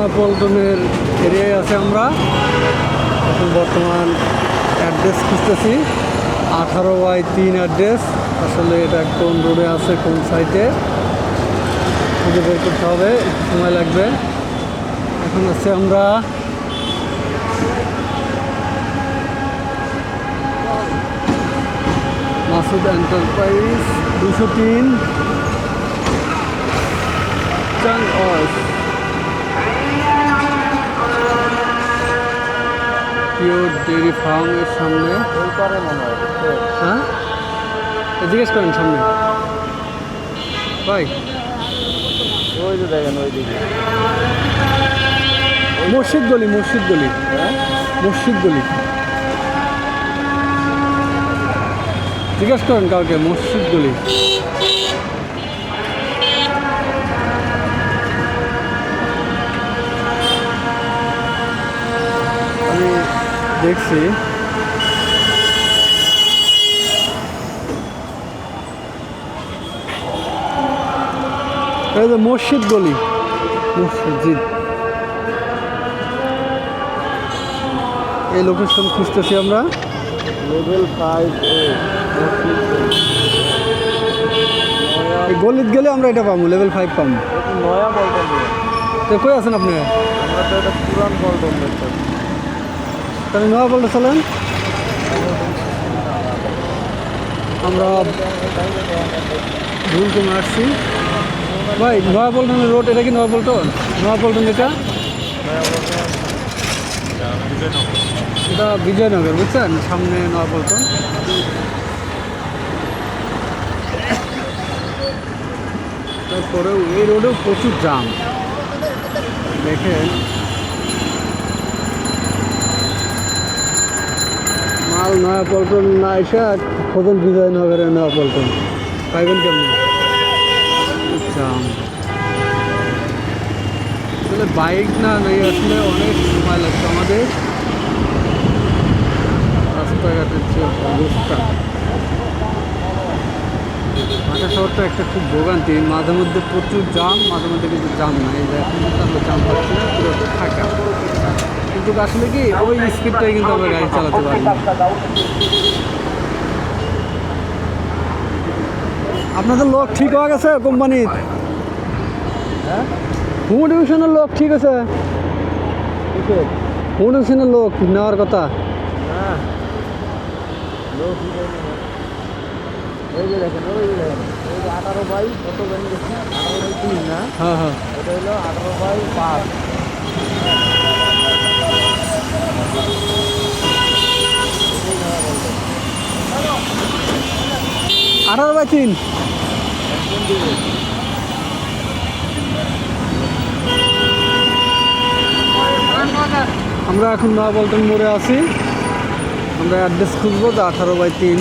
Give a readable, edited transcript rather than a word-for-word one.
নয়াপল্টনের এরিয়ায় আছে আমরা এখন বর্তমান অ্যাড্রেস খুঁজতেছি 18/3 অ্যাড্রেস। আসলে এটা কোন রোডে আছে, কোন সাইটে খুঁজে বের করতে হবে, সময় লাগবে। এখন আছে আমরা মাসুদ এন্টারপ্রাইজ 203 চাং অস পিওর ডেয়ারি ফার্মের সামনে। হ্যাঁ, জিজ্ঞেস করেন সামনে ভাই। ওই যে দেখেন ওইদিকে মসজিদ গলি, মসজিদ গলি, হ্যাঁ মসজিদ গলি। জিজ্ঞেস করেন কাউকে, মসজিদ গলি। আমি দেখছি এই যে মসজিদ গলি, মসজিদ। এই লোকেশন খুঁজতেছি আমরা। লেভেল 5 এই গলিত গেলে আমরা এটা পাবো, লেভেল 5 পাবো। নয়া পল্টন। তো কই আছেন আপনি? আমরা তো এটা পুরান পল্টন দেখতেছি। তাহলে নয়া বলতে চলেন, আমরা ভুল করে আসছি ভাই। নয়া পল্টনের রোড এটা কি? নয়া পল্টন, নয়া পল্টন এটা এটা বিজয়নগর, বুঝছেন? সামনে নয়া পল্টন। তারপরেও এই রোডেও প্রচুর জাম দেখেন। মাল নয়া পল্টন না এসে খোঁজেন বিজয়নগরের নয়া পল্টন, পাইবেন কেমন? জাম আসলে বাইক না নিয়ে আসলে অনেক সময় লাগতো আমাদের। রাস্তাঘাটের যে অবস্থা, ঢাকা শহরটা একটা খুব ভোগান্তি। মাঝে মধ্যে প্রচুর জাম, মাঝে মধ্যে কিন্তু জাম নাই। এই যে এখন কিন্তু আমরা জাম পাচ্ছি না, পুরো ফাঁকা। কিন্তু আসলে কি ওই স্পিডটাই কিন্তু আমরা গাড়ি চালাতে পারি না। আপনাদের লোক ঠিক হয়ে গেছে কোম্পানির? হ্যাঁ, হোম ডিভিশনের লোক ঠিক আছে? হোম ডিভিশনের লোক নেওয়ার কথা। হ্যাঁ লোক ওই যে দেখেন, ওই যে দেখেন, ওই যে 18/, কত জানি দেখছি 18/3 না? হ্যাঁ হ্যাঁ, এটা হলো 18/5। 18/3। আমরা এখন নয়াপল্টন মোড়ে আছি। আমরা অ্যাড্রেস খুঁজবো যে 18/3